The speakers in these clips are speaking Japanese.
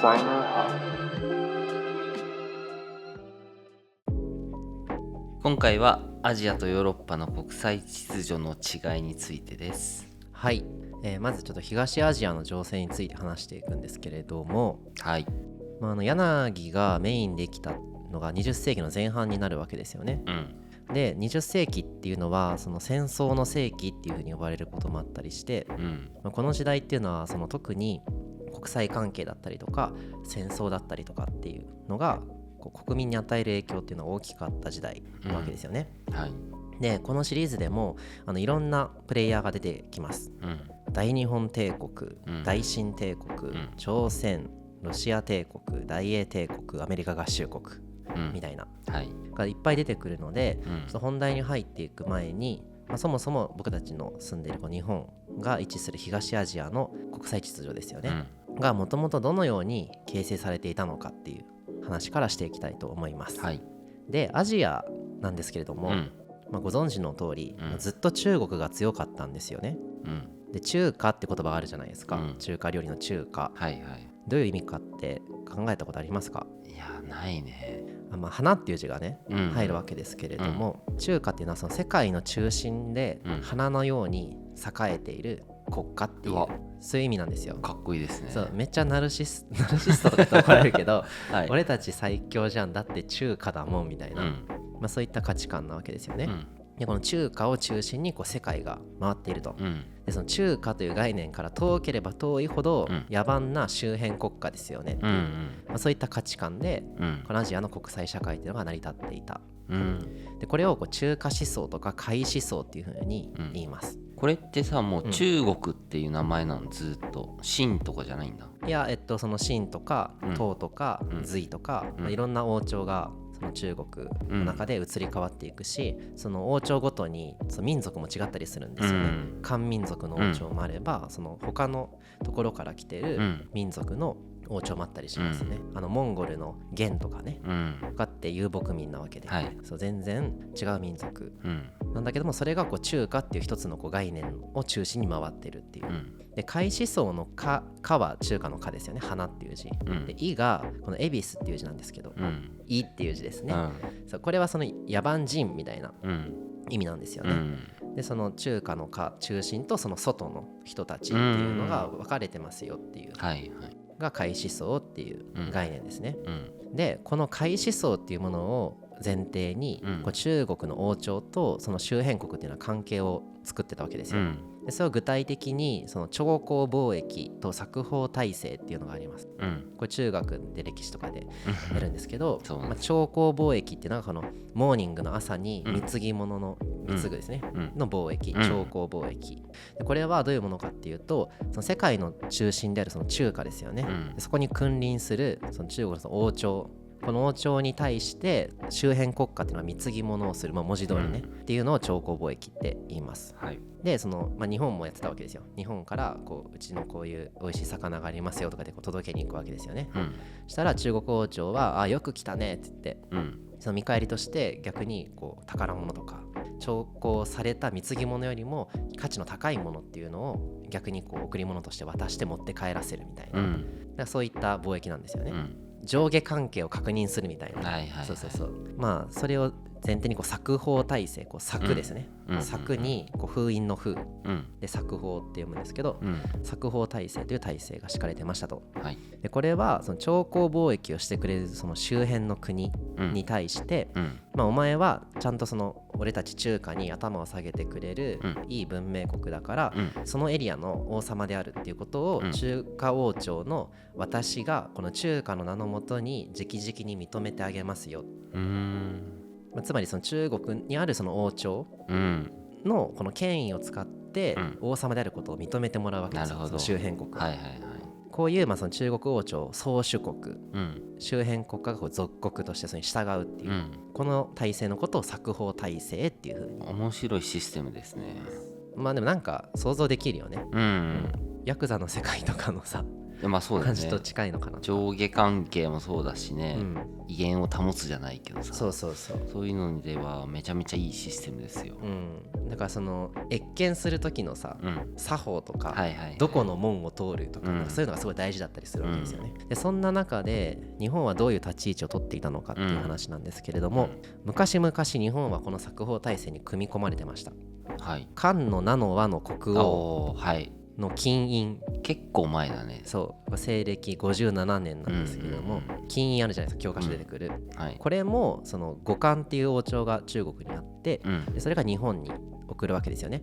Designer Hub。 今回はアジアとヨーロッパの国際秩序の違いについてです。はい、まずちょっと東アジアの情勢について話していくんですけれども、はい。柳がメインできたのが20世紀の前半になるわけですよね。で20世紀っていうのはその戦争の世紀っていう風に呼ばれることもあったりして、この時代っていうのはその特に国際関係だったりとか戦争だったりとかっていうのがこう国民に与える影響っていうのが大きかった時代なわけですよね。はい。でこのシリーズでもいろんなプレイヤーが出てきます。大日本帝国、大清帝国、朝鮮、ロシア帝国、大英帝国、アメリカ合衆国みたいな、がいっぱい出てくるので、その本題に入っていく前に、そもそも僕たちの住んでいる日本が位置する東アジアの国際秩序ですよね、がもともとどのように形成されていたのかっていう話からしていきたいと思います。でアジアなんですけれども、ご存知の通り、ずっと中国が強かったんですよね。で中華って言葉があるじゃないですか、中華料理の中華、どういう意味かって考えたことありますか？いやないね。花っていう字がね、入るわけですけれども、中華っていうのはその世界の中心で花のように栄えている国家っていう、そういう意味なんですよ。かっこいいですね。そうめっちゃナルシストとか言って怒られるけど、俺たち最強じゃん、だって中華だもんみたいな、そういった価値観なわけですよね。でこの中華を中心にこう世界が回っていると、でその中華という概念から遠ければ遠いほど野蛮な周辺国家ですよねっていう、そういった価値観で、このアジアの国際社会というのが成り立っていた、でこれをこう中華思想とか海思想っていうふうに言います。これってさ、もう中国っていう名前なの、ずっと秦とかじゃないんだ。いや、その秦とか唐とか隋とか、いろんな王朝がその中国の中で移り変わっていくし、その王朝ごとにその民族も違ったりするんですよね。漢民族の王朝もあれば、その他のところから来てる民族の王朝もあったりしますね。モンゴルの元とかね、とかって遊牧民なわけで、そう全然違う民族なんだけども、それがこう中華っていう一つのこう概念を中心に回ってるっていう、で海思想のかは中華のかですよね、花っていう字、でいがこの恵比寿っていう字なんですけど、いっていう字ですね、そうこれはその野蛮人みたいな意味なんですよね、でその中華のか中心とその外の人たちっていうのが分かれてますよっていう、が海思想っていう概念ですね、でこの海思想っていうものを前提に、こう中国の王朝とその周辺国っていうのは関係を作ってたわけですよ、でそれを具体的にその朝貢貿易と冊封体制っていうのがあります、これ中学で歴史とかでやるんですけど、朝貢貿易っていうのはこのモーニングの朝に貢ぎ物の貢ぐですね、の貿易、朝貢貿易で、これはどういうものかっていうと、その世界の中心であるその中華ですよね、でそこに君臨するその中国のその王朝、この王朝に対して周辺国家っていうのは貢ぎ物をする、文字通りね、っていうのを朝貢貿易って言います、でその、日本もやってたわけですよ。日本からうちのこういう美味しい魚がありますよとかで届けに行くわけですよね、したら中国王朝はよく来たねって言って、その見返りとして逆にこう宝物とか朝貢された貢ぎ物よりも価値の高いものっていうのを逆にこう贈り物として渡して持って帰らせるみたいな、だからそういった貿易なんですよね、上下関係を確認するみたいな、それを前提にこう冊封体制、こう冊ですね、冊にこう封印の封、で冊封って読むんですけど、冊封体制という体制が敷かれてましたと、でこれはその朝貢貿易をしてくれるその周辺の国に対して、お前はちゃんとその俺たち中華に頭を下げてくれるいい文明国だから、そのエリアの王様であるっていうことを中華王朝の私がこの中華の名のもとに直々に認めてあげますよ、つまりその中国にあるその王朝のこの権威を使って王様であることを認めてもらうわけですよ、その周辺国、こういうその中国王朝宗主国、周辺国家がこう属国としてそれに従うっていう、この体制のことを冊封体制っていう風に。面白いシステムですね。でもなんか想像できるよね、ヤクザの世界とかのさ、まあそうだね、感じと近いのかな。上下関係もそうだしね、うん、威厳を保つじゃないけどさ、そうそうそう、そういうのではめちゃめちゃいいシステムですよ。うん、だからその謁見する時のさ、うん作法とか、はいはいはい、どこの門を通るとか、うんそういうのがすごい大事だったりするわけですよね。でそんな中で日本はどういう立ち位置を取っていたのかっていう話なんですけれども、昔々日本はこの作法体制に組み込まれてました。はい、漢の名の和の国王はい、の金印、結構前だね。そう西暦57年なんですけれども、金印あるじゃないですか、教科書出てくる、はい、これもその後漢っていう王朝が中国にあって、でそれが日本に送るわけですよね。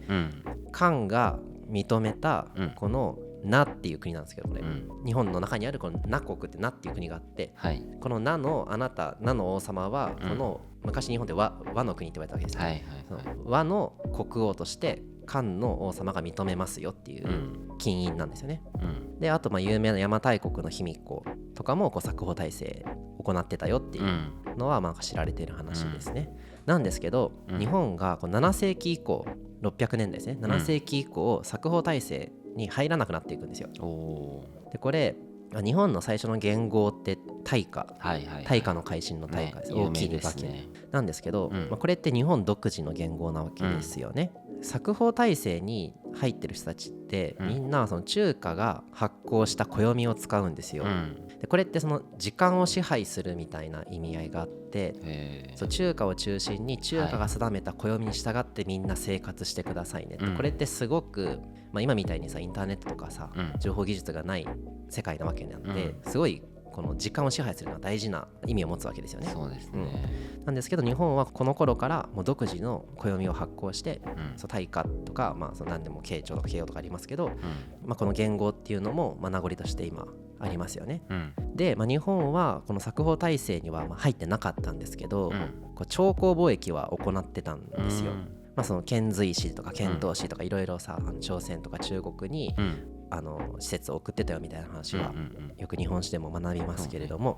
漢が認めたこの那っていう国なんですけど、これ、日本の中にあるこの那国って那っていう国があって、はい、この那のあなた那の王様はこの、昔日本で和の国って言われたわけですよ、ね、はいはいはい、和の国王として漢の王様が認めますよっていう金印なんですよね、であと有名な邪馬台国の卑弥呼とかもこう作法体制を行ってたよっていうのは知られている話ですね、なんですけど、日本がこう7世紀以降600年代ですね、7世紀以降作法体制に入らなくなっていくんですよ。でこれ日本の最初の元号って大化、大化の改新の大化です、ね、大きいに化けなんですけど、これって日本独自の元号なわけですよね、作法体制に入ってる人たちってみんなその中華が発行した暦を使うんですよ、でこれってその時間を支配するみたいな意味合いがあって、そう中華を中心に中華が定めた暦に従ってみんな生活してくださいねって、これってすごく、今みたいにさインターネットとかさ、情報技術がない世界なわけなんで、すごいこの時間を支配するのは大事な意味を持つわけですよね。そうですね、なんですけど日本はこの頃からもう独自の暦を発行して、そう大化とか、その何でも慶長とか慶応とかありますけど、この元号っていうのも名残として今ありますよね、で、日本はこの作法体制には入ってなかったんですけど、こう朝貢貿易は行ってたんですよ、その遣隋使とか遣唐使とかいろいろさ、朝鮮とか中国に、施設を送ってたよみたいな話はよく日本史でも学びますけれども、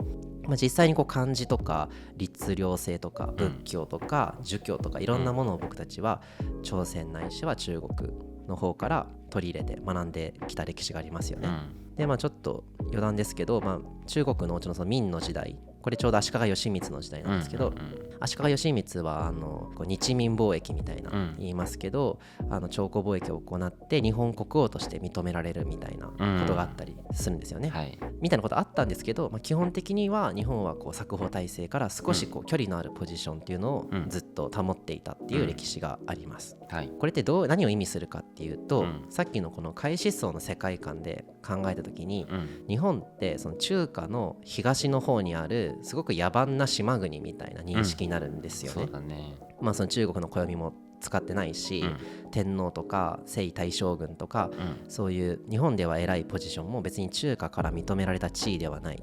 実際にこう漢字とか律令制とか仏教とか儒教とかいろんなものを僕たちは朝鮮ないしは中国の方から取り入れて学んできた歴史がありますよね、でちょっと余談ですけど、中国のうちのその明の時代、これちょうど足利義満の時代なんですけど、足利義満はこう日明貿易みたいな言いますけど、朝貢貿易を行って日本国王として認められるみたいなことがあったりするんですよね、みたいなことあったんですけど、基本的には日本はこう作法体制から少しこう距離のあるポジションっていうのをずっと保っていたっていう歴史があります、これって何を意味するかっていうと、さっきのこの開始層の世界観で考えた時に、日本ってその中華の東の方にあるすごく野蛮な島国みたいな認識になるんですよね、そうだね、その中国の暦も使ってないし、天皇とか征夷大将軍とか、そういう日本では偉いポジションも別に中華から認められた地位ではない、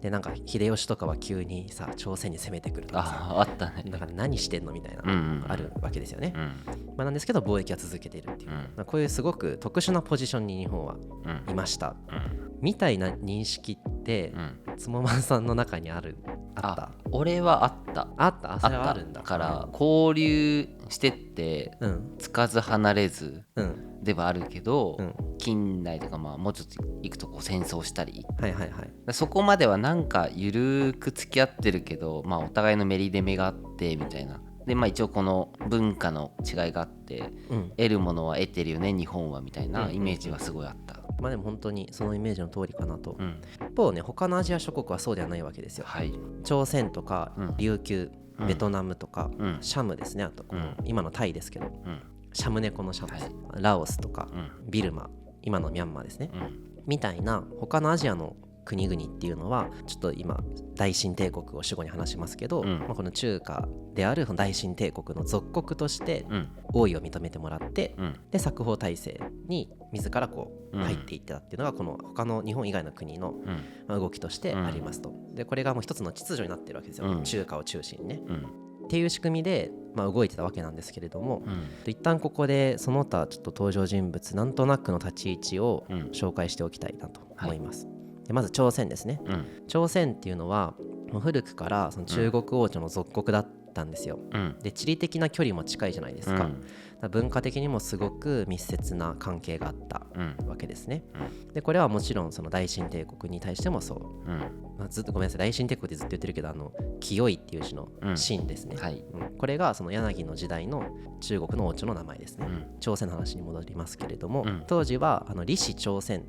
でなんか秀吉とかは急にさ朝鮮に攻めてくるとかさ、あったね、だから何してんのみたいなあるわけですよね、なんですけど貿易は続けているっていう、こういうすごく特殊なポジションに日本はいました、みたいな認識って、つもまんさんの中にあった？俺はあったそれはあるんだから交流してって、つかず離れずではあるけど、近代とかもうちょっと行くとこう戦争したり、そこまではなんか緩く付き合ってるけど、お互いのメリデメがあってみたいなで、一応この文化の違いがあって、得るものは得てるよね日本はみたいなイメージはすごいあった、でも本当にそのイメージの通りかなと、一方ね他のアジア諸国はそうではないわけですよ、朝鮮とか琉球、ベトナムとか、シャムですね、あとこの今のタイですけど、シャムネコのシャムです、ラオスとか、ビルマ、今のミャンマーですね、みたいな他のアジアの国々っていうのはちょっと今大清帝国を主語に話しますけど、この中華である大清帝国の属国として王位を認めてもらって、で作法体制に自らこう入っていったっていうのがこの他の日本以外の国の動きとしてありますと。でこれがもう一つの秩序になってるわけですよ、中華を中心にね、っていう仕組みで動いてたわけなんですけれども、一旦ここでその他ちょっと登場人物なんとなくの立ち位置を紹介しておきたいなと思います、でまず朝鮮ですね、朝鮮っていうのはもう古くからその中国王朝の属国だったんですよ、で地理的な距離も近いじゃないですか、文化的にもすごく密接な関係があったわけですね。でこれはもちろんその大秦帝国に対してもそう、ずっとごめんなさい、大秦帝国ってずっと言ってるけど清いっていう字の秦ですね、これがその柳の時代の中国の王朝の名前ですね。朝鮮の話に戻りますけれども、当時は李氏朝鮮、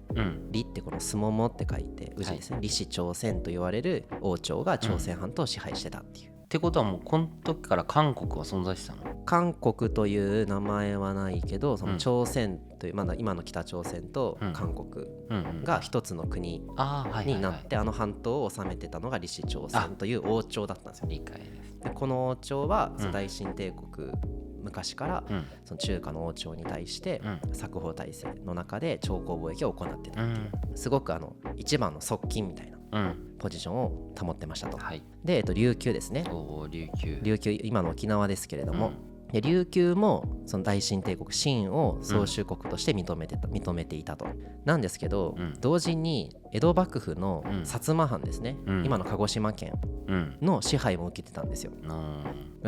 李ってこのすももって書いて宇治ですね、李氏朝鮮と言われる王朝が朝鮮半島を支配してたっていう、ってことはもうこの時から韓国は存在してたの？韓国という名前はないけど、その朝鮮という、まだ今の北朝鮮と韓国が一つの国になって、半島を治めてたのが李氏朝鮮という王朝だったんですよ。理解です。でこの王朝は大秦帝国、昔からその中華の王朝に対して冊封体制の中で朝貢貿易を行ってたっていう、すごく一番の側近みたいなポジションを保ってましたと。で、琉球ですね。琉球、今の沖縄ですけれども、で琉球もその大秦帝国秦を宗主国として認めていたと。なんですけど、同時に江戸幕府の薩摩藩ですね、今の鹿児島県の支配も受けてたんですよ。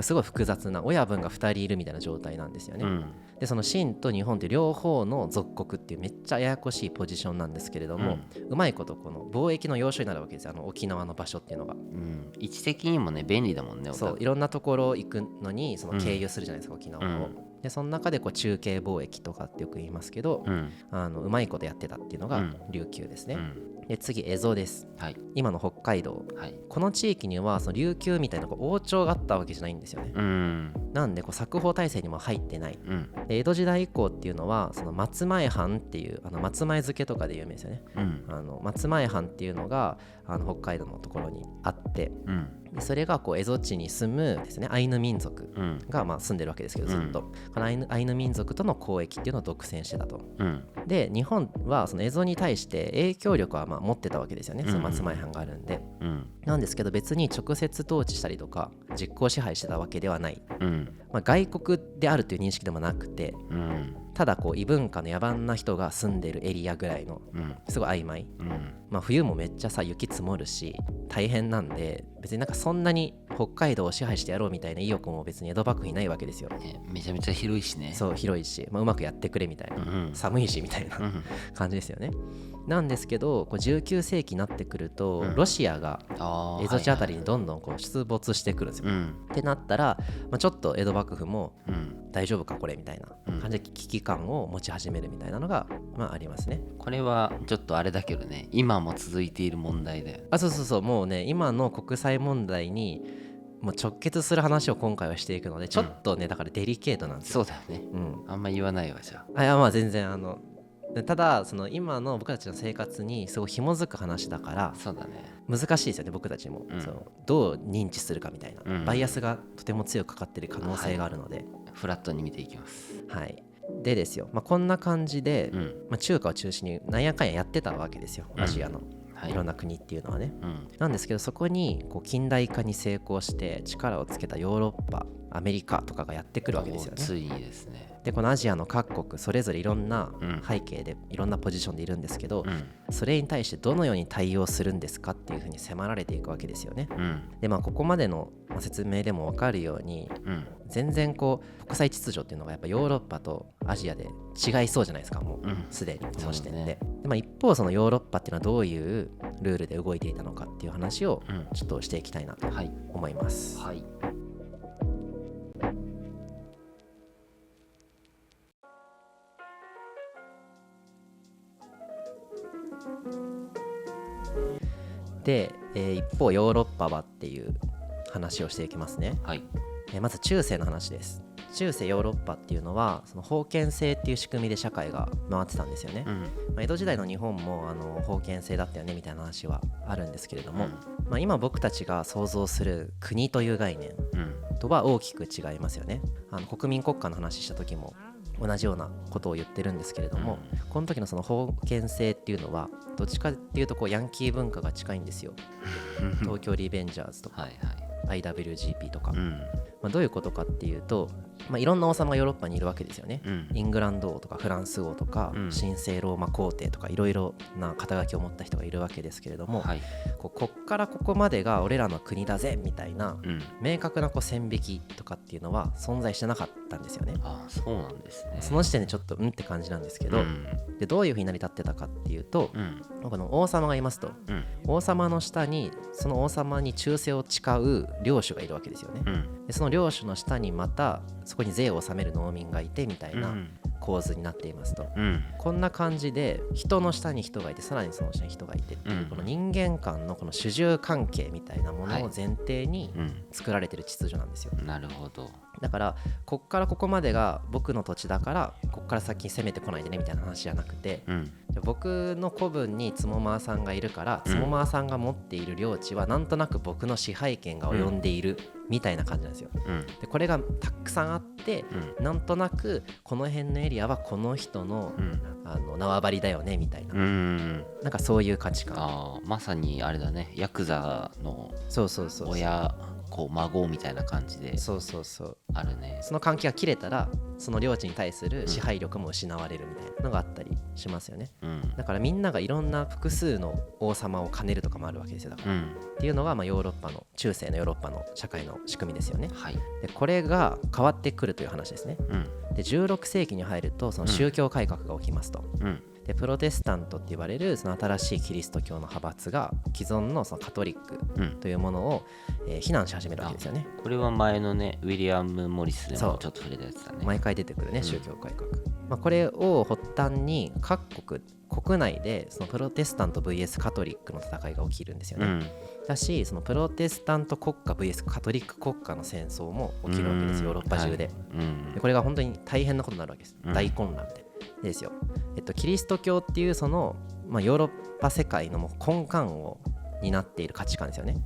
すごい複雑な親分が2人いるみたいな状態なんですよね。でその秦と日本って両方の属国っていうめっちゃややこしいポジションなんですけれども、うまいことこの貿易の要所になるわけですよ、沖縄の場所っていうのが。位置的にもね便利だもんね。そう、いろんなところ行くのにその経由するじゃないですか、沖縄を。でその中でこう中継貿易とかってよく言いますけど、うまいことやってたっていうのが琉球ですね。で次蝦夷です、今の北海道、この地域にはその琉球みたいな王朝があったわけじゃないんですよね。なんで冊封体制にも入ってない、で江戸時代以降っていうのはその松前藩っていう松前漬けとかで有名ですよね。松前藩っていうのが北海道のところにあって、でそれがこう蝦夷地に住むですねアイヌ民族が住んでるわけですけど、ずっとこのアイヌ民族との交易っていうのを独占してたと。で日本はその蝦夷に対して影響力は持ってたわけですよね、その松前藩があるんで。なんですけど別に直接統治したりとか実効支配してたわけではない、外国であるという認識でもなくて、ただこう異文化の野蛮な人が住んでるエリアぐらいの、すごい曖昧、冬もめっちゃ雪積もるし大変なんで、別になんかそんなに北海道を支配してやろうみたいな意欲も別に江戸幕府にないわけですよ。めちゃめちゃ広いしね。そう広いし、うまくやってくれみたいな、寒いしみたいな感じですよね。なんですけどこう19世紀になってくると、ロシアが蝦夷地あたりにどんどんこう出没してくるんですよ。ってなったら、ちょっと江戸幕府も大丈夫かこれみたいな感じで危機感を持ち始めるみたいなのがありますね。これはちょっとあれだけどね、今も続いている問題だよ。そうもうね、今の国際問題にもう直結する話を今回はしていくので、ちょっとね、だからデリケートなんですよ。そうだよね、あんま言わないわ。じゃあ、いや全然ただその今の僕たちの生活にすごい紐づく話だから、そうだね、難しいですよね僕たちも、そうどう認知するかみたいな、バイアスがとても強くかかってる可能性があるので、フラットに見ていきます。でですよ、こんな感じで、中華を中心になんやかんややってたわけですよ、アジアのいろんな国っていうのはね、なんですけどそこにこう近代化に成功して力をつけたヨーロッパ、アメリカとかがやってくるわけですよね。ついにですね。でこのアジアの各国それぞれいろんな背景でいろんなポジションでいるんですけど、それに対してどのように対応するんですかっていうふうに迫られていくわけですよね。でここまでの説明でも分かるように、全然こう国際秩序っていうのがやっぱヨーロッパとアジアで違いそうじゃないですか、もうすでにこの時点で。で一方そのヨーロッパっていうのはどういうルールで動いていたのかっていう話をちょっとしていきたいなと思います。で、一方ヨーロッパはっていう話をしていきますね。まず中世の話です。中世ヨーロッパっていうのはその封建制っていう仕組みで社会が回ってたんですよね。江戸時代の日本も封建制だったよねみたいな話はあるんですけれども、今僕たちが想像する国という概念とは大きく違いますよね。国民国家の話した時も同じようなことを言ってるんですけれども、この時のその封建制っていうのはどっちかっていうとこうヤンキー文化が近いんですよ。東京リベンジャーズとかIWGP とか、どういうことかっていうと、いろんな王様がヨーロッパにいるわけですよね、イングランド王とかフランス王とか、神聖ローマ皇帝とかいろいろな肩書きを持った人がいるわけですけれども、こっからここまでが俺らの国だぜみたいな、明確な線引きとかっていうのは存在してなかったんですよね。そうなんですね。その時点でちょっとって感じなんですけど、でどういうふうに成り立ってたかっていうと、この王様がいますと、王様の下にその王様に忠誠を誓う領主がいるわけですよね、でその領主の下にまたそこに税を納める農民がいてみたいな構図になっていますと、こんな感じで人の下に人がいてさらにその下に人がいてっていう、この人間間のこの主従関係みたいなものを前提に作られてる秩序なんですよ。なるほど。だからこっからここまでが僕の土地だからこっから先攻めてこないでねみたいな話じゃなくて、僕の子分につもまーさんがいるからつもまーさんが持っている領地はなんとなく僕の支配権が及んでいるみたいな感じなんですよ、でこれがたくさんあって、なんとなくこの辺のエリアはこの人の、縄張りだよねみたいな、なんかそういう価値観。まさにあれだね、ヤクザの親孫みたいな感じであるね。その関係が切れたらその領地に対する支配力も失われるみたいなのがあったりしますよね、だからみんながいろんな複数の王様を兼ねるとかもあるわけですよ。だから、っていうのがヨーロッパの中世のヨーロッパの社会の仕組みですよね、でこれが変わってくるという話ですね、で16世紀に入るとその宗教改革が起きますと、でプロテスタントって言われるその新しいキリスト教の派閥が既存のそのカトリックというものを、非難し始めるわけですよね。これは前のねウィリアム・モリスでもちょっと触れたやつだね。毎回出てくるね、宗教改革、これを発端に各国内でそのプロテスタント VS カトリックの戦いが起きるんですよね、だしそのプロテスタント国家 VS カトリック国家の戦争も起きるわけです、ヨーロッパ中で、でこれが本当に大変なことになるわけです、大混乱ですよ。キリスト教っていうその、ヨーロッパ世界のもう根幹を担っている価値観ですよね、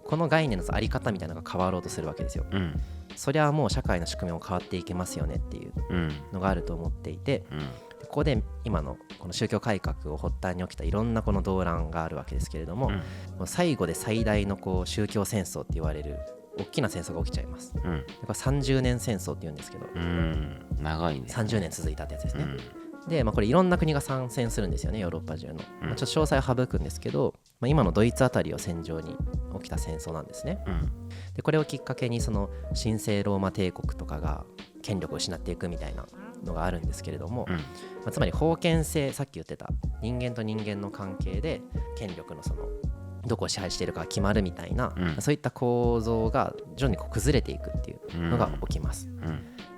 この概念のあり方みたいなのが変わろうとするわけですよ、そりゃもう社会の仕組みも変わっていけますよねっていうのがあると思っていて、ここで今のこの宗教改革を発端に起きたいろんなこの動乱があるわけですけれども、最後で最大の宗教戦争って言われる大きな戦争が起きちゃいます、これ30年戦争って言うんですけど、長いね、30年続いたってやつですね、で、これいろんな国が参戦するんですよね、ヨーロッパ中の、ちょっと詳細を省くんですけど、今のドイツあたりを戦場に起きた戦争なんですね、でこれをきっかけにその神聖ローマ帝国とかが権力を失っていくみたいなのがあるんですけれども、つまり封建制、さっき言ってた人間と人間の関係で権力のそのどこを支配しているかが決まるみたいな、そういった構造が徐々に崩れていくっていうのが起きます、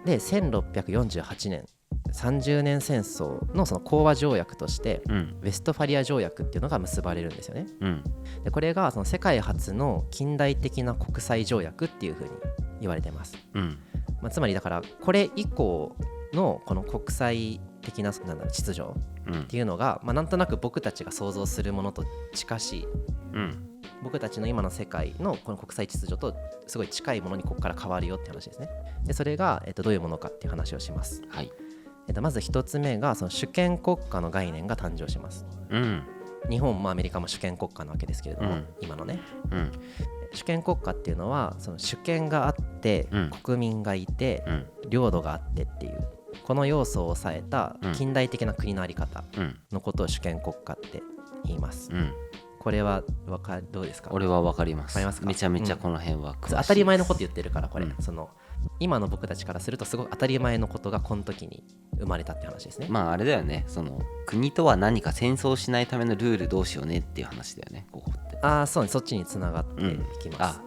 で1648年30年戦争のその講和条約として、ウェストファリア条約っていうのが結ばれるんですよね、でこれがその世界初の近代的な国際条約っていうふうに言われてます、つまりだからこれ以降のこの国際的な秩序っていうのが、なんとなく僕たちが想像するものと近しい、僕たちの今の世界のこの国際秩序とすごい近いものにここから変わるよって話ですね。でそれが、どういうものかっていう話をします、まず一つ目がその主権国家の概念が誕生します、日本もアメリカも主権国家なわけですけれども、今のね、主権国家っていうのはその主権があって、国民がいて、領土があってっていうこの要素を抑えた近代的な国の在り方のことを主権国家って言います、これはどうですか？俺は分かります。分かりますか？めちゃめちゃこの辺は詳しい、当たり前のこと言ってるからこれ、その今の僕たちからするとすごく当たり前のことがこの時に生まれたって話ですね。あれだよね、その国とは何か戦争しないためのルールどうしようねっていう話だよね、ここって。そうね、そっちにつながっていきます、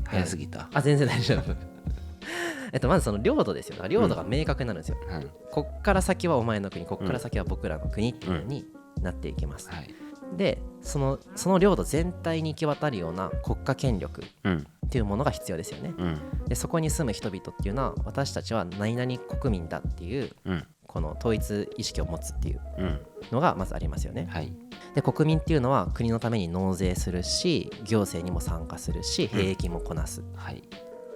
早すぎた。全然大丈夫まずその領土ですよ。領土が明確になるんですよ、こっから先はお前の国、こっから先は僕らの国っていう風になっていきます、でその領土全体に行き渡るような国家権力っていうものが必要ですよね、でそこに住む人々っていうのは私たちは何々国民だっていう、この統一意識を持つっていうのがまずありますよね、で国民っていうのは国のために納税するし行政にも参加するし兵役もこなす、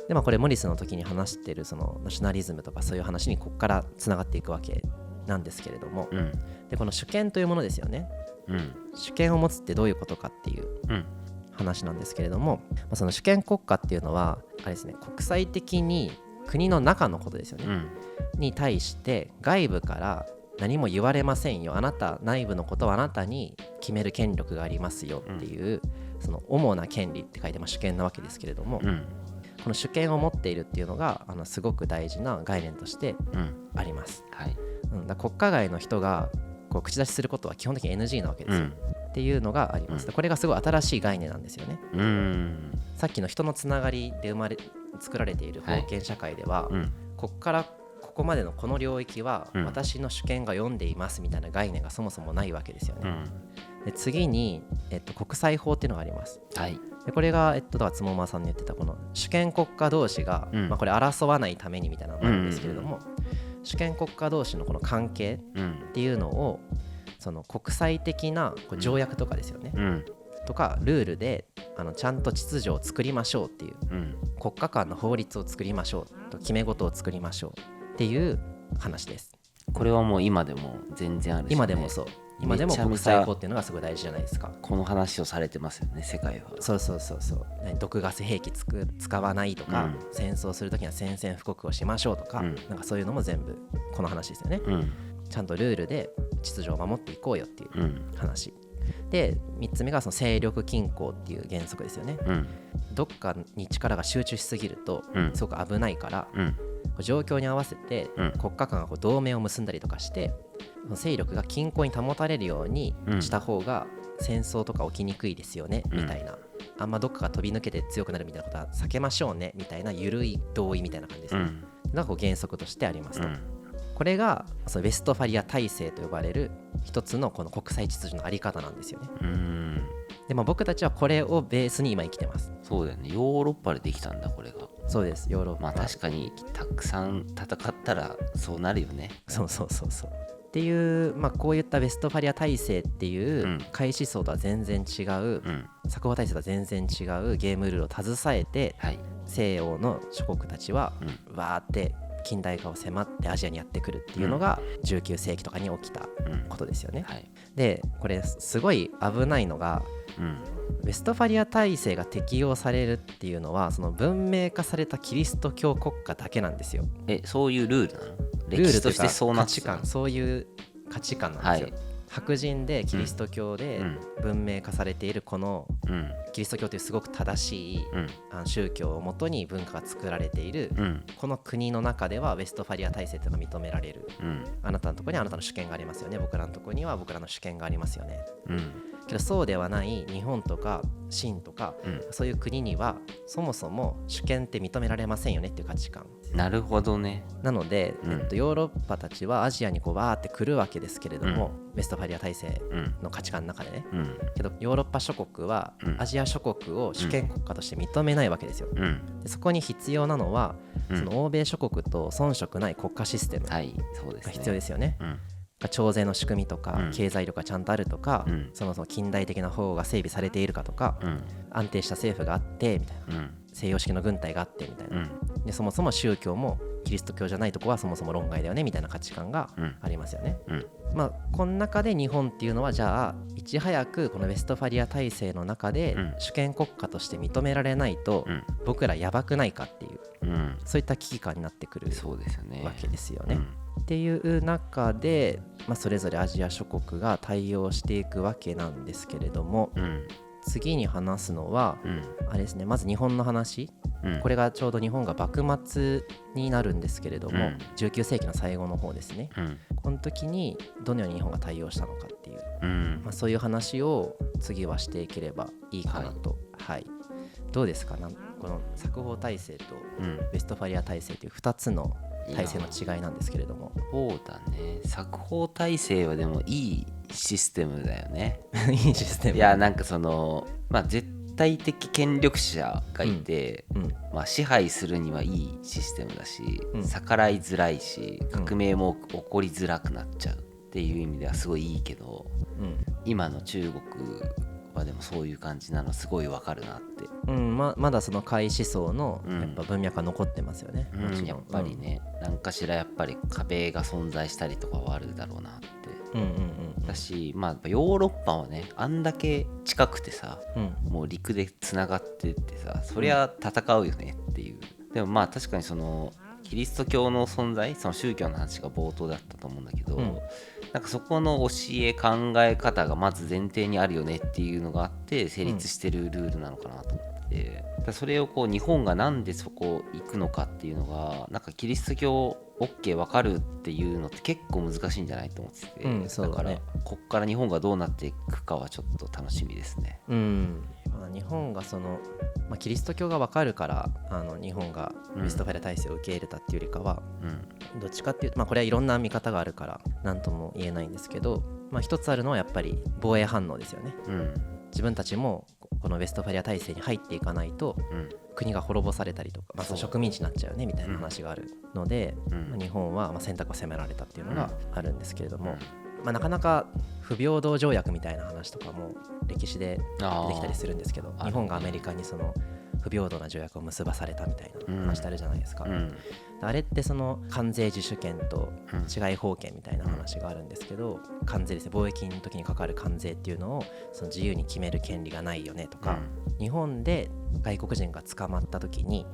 でこれモリスの時に話しているそのナショナリズムとかそういう話にここからつながっていくわけなんですけれども、でこの主権というものですよね、主権を持つってどういうことかっていう話なんですけれども、その主権国家っていうのはあれですね、国際的に国の中のことですよね、に対して外部から何も言われませんよ、あなた内部のことはあなたに決める権力がありますよっていう、その主な権利って書いて主権なわけですけれども、この主権を持っているっていうのがすごく大事な概念としてあります、だ国家外の人がこう口出しすることは基本的に NG なわけですよ、っていうのがあります。これがすごい新しい概念なんですよね。さっきの人のつながりで作られている封建社会では、ここからここまでのこの領域は私の主権が読んでいますみたいな概念がそもそもないわけですよね。で次に、国際法っていうのがあります。でこれが、だからつもまさんの言ってたこの主権国家同士が、これ争わないためにみたいなのなんですけれども、主権国家同士のこの関係っていうのをその国際的な条約とかですよね、とかルールでちゃんと秩序を作りましょうっていう、国家間の法律を作りましょうと決め事を作りましょうっていう話です。これはもう今でも全然あるし、ね、今でもそう今でも国際法っていうのがすごい大事じゃないですか。この話をされてますよね、世界は。そう毒ガス兵器使わないとか、戦争するときには宣戦布告をしましょうとか、なんかそういうのも全部この話ですよね、ちゃんとルールで秩序を守っていこうよっていう話、で3つ目がその勢力均衡っていう原則ですよね、どっかに力が集中しすぎるとすごく危ないから、状況に合わせて国家間が同盟を結んだりとかして勢力が均衡に保たれるようにした方が戦争とか起きにくいですよね、みたいな、あんまどっかが飛び抜けて強くなるみたいなことは避けましょうねみたいな緩い同意みたいな感じですね、がこう原則としてありますと、これがそのウェストファリア体制と呼ばれる一つのこの国際秩序のあり方なんですよね。で僕たちはこれをベースに今生きてます。そうだよね、ヨーロッパでできたんだこれが。そうです、ヨーロッパ。確かにたくさん戦ったらそうなるよね。そうっていう、こういったウェストファリア体制っていう開始層とは全然違う、作法体制とは全然違うゲームルールを携えて、西洋の諸国たちはわーって近代化を迫ってアジアにやってくるっていうのが19世紀とかに起きたことですよね、でこれすごい危ないのが、ウェストファリア体制が適用されるっていうのはその文明化されたキリスト教国家だけなんですよ。そういうルールなの？歴史としてそうなってた。そういう価値観なんですよ、白人でキリスト教で文明化されているこのキリスト教というすごく正しい宗教をもとに文化が作られているこの国の中ではウェストファリア体制というのが認められる、あなたのところにはあなたの主権がありますよね、僕らのところには僕らの主権がありますよね、けどそうではない日本とか清とか、そういう国にはそもそも主権って認められませんよねっていう価値観。なるほどね。なので、ヨーロッパたちはアジアにこうわーって来るわけですけれども、ウェストファリア体制の価値観の中でね、けどヨーロッパ諸国はアジア諸国を主権国家として認めないわけですよ、でそこに必要なのは、その欧米諸国と遜色ない国家システムが必要ですよね、徴税の仕組みとか、経済力がちゃんとあるとか、そもそも近代的な法が整備されているかとか、安定した政府があってみたいな、西洋式の軍隊があってみたいな、でそもそも宗教もキリスト教じゃないとこはそもそも論外だよねみたいな価値観がありますよね、この中で日本っていうのはじゃあいち早くこのウェストファリア体制の中で主権国家として認められないと僕らやばくないかっていう、そういった危機感になってくるわけですよね。っていう中で、それぞれアジア諸国が対応していくわけなんですけれども、次に話すのは、あれですね、まず日本の話、これがちょうど日本が幕末になるんですけれども、19世紀の最後の方ですね、この時にどのように日本が対応したのかっていう、そういう話を次はしていければいいかなと、どうですか、この作法体制とウェストファリア体制という2つの体制の違いなんですけれども。そうだね、作法体制はでもいいシステムだよねいいシステム。いや、なんかその絶対的権力者がいて、支配するにはいいシステムだし、逆らいづらいし、革命も起こりづらくなっちゃうっていう意味ではすごいいいけど、今の中国はでもそういう感じなのすごいわかるなって、まだその開始層のやっぱ文脈が残ってますよね、やっぱりね、何かしらやっぱり壁が存在したりとかはあるだろうなって、だし、ヨーロッパはね、あんだけ近くてさ、もう陸でつながってってさ、そりゃ戦うよねっていう。でも確かにそのキリスト教の存在、その宗教の話が冒頭だったと思うんだけど、なんかそこの教え考え方がまず前提にあるよねっていうのがあって成立してるルールなのかなと思って、それをこう日本がなんでそこ行くのかっていうのがなんかキリスト教 OK 分かるっていうのって結構難しいんじゃないと思ってて、そうだね、だからこっから日本がどうなっていくかはちょっと楽しみですね。日本がその、キリスト教が分かるから日本がウェストファリア体制を受け入れたっていうよりかは、どっちかっていうと、これはいろんな見方があるから何とも言えないんですけど、一つあるのはやっぱり防衛反応ですよね。自分たちもこのウェストファリア体制に入っていかないと、国が滅ぼされたりとか、植民地になっちゃうよねみたいな話があるので、日本は選択を迫られたっていうのがあるんですけれども、なかなか不平等条約みたいな話とかも歴史で出てきたりするんですけど、日本がアメリカにその不平等な条約を結ばされたみたいな話ってあるじゃないですか、あれってその関税自主権と治外法権みたいな話があるんですけど、関税ですね、貿易の時にかかる関税っていうのをその自由に決める権利がないよねとか、日本で外国人が捕まった時に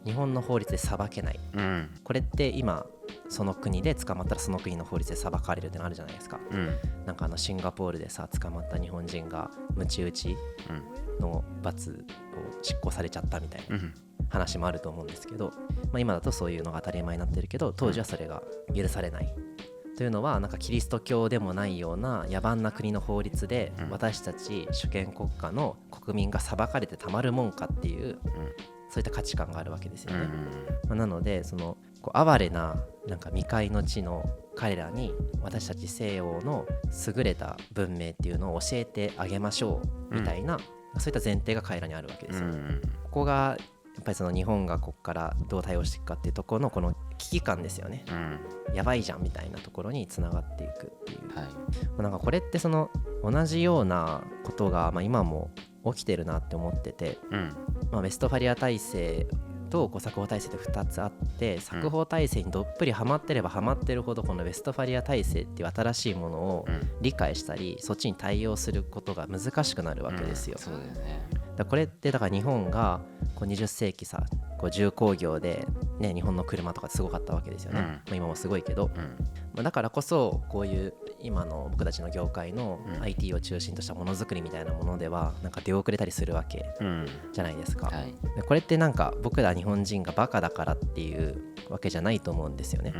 日本の法律で裁けない、これって今その国で捕まったらその国の法律で裁かれるってのあるじゃないですか、なんかシンガポールでさ捕まった日本人がムチ打ちの罰を執行されちゃったみたいな話もあると思うんですけど、今だとそういうのが当たり前になってるけど、当時はそれが許されないというのは、なんかキリスト教でもないような野蛮な国の法律で私たち主権国家の国民が裁かれてたまるもんかっていう、そういった価値観があるわけですよね。なのでその哀れななんか未開の地の彼らに私たち西洋の優れた文明っていうのを教えてあげましょうみたいな、そういった前提が彼らにあるわけですよ。ここがやっぱりその日本がここからどう対応していくかっていうところのこの危機感ですよね、やばいじゃんみたいなところにつながっていくっていう、なんかこれってその同じようなことが今も起きてるなって思ってて、ウェストファリア体制と作法体制って2つあって、作法体制にどっぷりハマってればハマってるほどこのウェストファリア体制っていう新しいものを理解したり、そっちに対応することが難しくなるわけですよ。そうだよね。これってだから日本がこう20世紀さ重工業で、日本の車とかすごかったわけですよね、今もすごいけど、だからこそこういう今の僕たちの業界の IT を中心としたものづくりみたいなものではなんか出遅れたりするわけじゃないですか、でこれってなんか僕ら日本人がバカだからっていうわけじゃないと思うんですよね、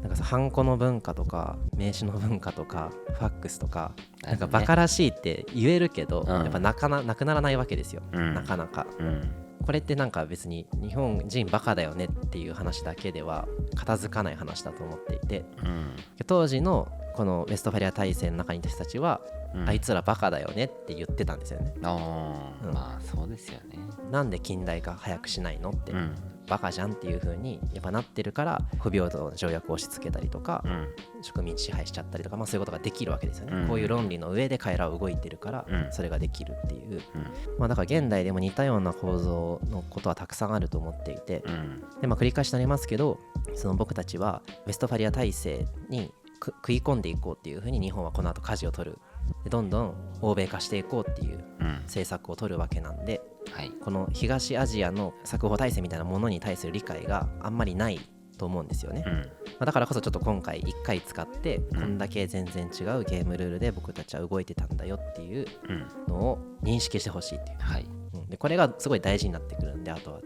なんかさハンコの文化とか名刺の文化とかファックスとかなんかバカらしいって言えるけど、やっぱなくならないわけですよ、なかなか、これってなんか別に日本人バカだよねっていう話だけでは片付かない話だと思っていて、当時のこのウェストファリア体制の中にいた人たちは、あいつらバカだよねって言ってたんですよね。そうですよね。なんで近代化早くしないのって、バカじゃんっていう風にやっぱなってるから、不平等の条約を押し付けたりとか、植民地支配しちゃったりとか、そういうことができるわけですよね、こういう論理の上で彼らは動いてるから、それができるっていう、だから現代でも似たような構造のことはたくさんあると思っていて、で繰り返しになりますけど、その僕たちはウェストファリア体制に食い込んでいこうっていう風に日本はこの後舵を取る、でどんどん欧米化していこうっていう政策を取るわけなんで、この東アジアの作法体制みたいなものに対する理解があんまりないと思うんですよね、だからこそちょっと今回1回使ってこんだけ全然違うゲームルールで僕たちは動いてたんだよっていうのを認識してほしいっていう、でこれがすごい大事になってくるんで、後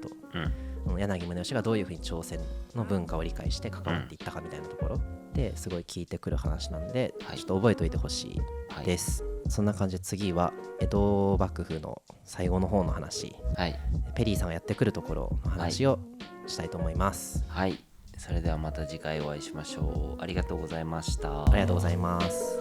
々、柳宗悦がどういうふうに朝鮮の文化を理解して関わっていったかみたいなところですごい聞いてくる話なんで、ちょっと覚えておいてほしいです、そんな感じで次は江戸幕府の最後の方の話、ペリーさんがやってくるところの話をしたいと思います。それではまた次回お会いしましょう。ありがとうございました。ありがとうございます。